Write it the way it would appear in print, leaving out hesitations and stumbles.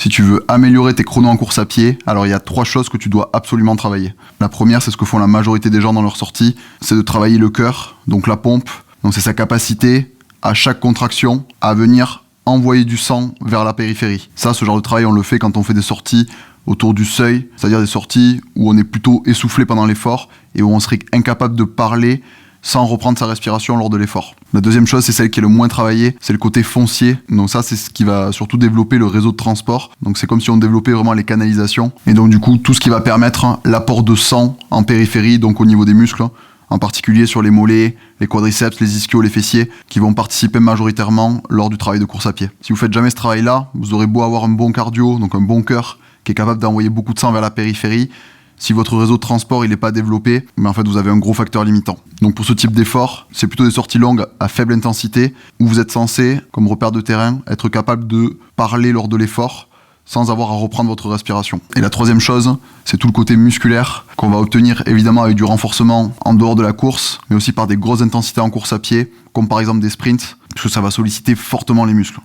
Si tu veux améliorer tes chronos en course à pied, alors il y a 3 choses que tu dois absolument travailler. La première, c'est ce que font la majorité des gens dans leur sortie, c'est de travailler le cœur, donc la pompe. Donc c'est sa capacité à chaque contraction à venir envoyer du sang vers la périphérie. Ça, ce genre de travail, on le fait quand on fait des sorties autour du seuil, c'est-à-dire des sorties où on est plutôt essoufflé pendant l'effort et où on serait incapable de parler sans reprendre sa respiration lors de l'effort. La deuxième chose, c'est celle qui est le moins travaillée, c'est le côté foncier. Donc ça, c'est ce qui va surtout développer le réseau de transport. Donc c'est comme si on développait vraiment les canalisations. Et donc du coup, tout ce qui va permettre l'apport de sang en périphérie, donc au niveau des muscles, en particulier sur les mollets, les quadriceps, les ischios, les fessiers, qui vont participer majoritairement lors du travail de course à pied. Si vous faites jamais ce travail-là, vous aurez beau avoir un bon cardio, donc un bon cœur, qui est capable d'envoyer beaucoup de sang vers la périphérie. Si votre réseau de transport il n'est pas développé, mais en fait vous avez un gros facteur limitant. Donc pour ce type d'effort, c'est plutôt des sorties longues à faible intensité, où vous êtes censé, comme repère de terrain, être capable de parler lors de l'effort, sans avoir à reprendre votre respiration. Et la troisième chose, c'est tout le côté musculaire qu'on va obtenir évidemment avec du renforcement en dehors de la course, mais aussi par des grosses intensités en course à pied, comme par exemple des sprints, parce que ça va solliciter fortement les muscles.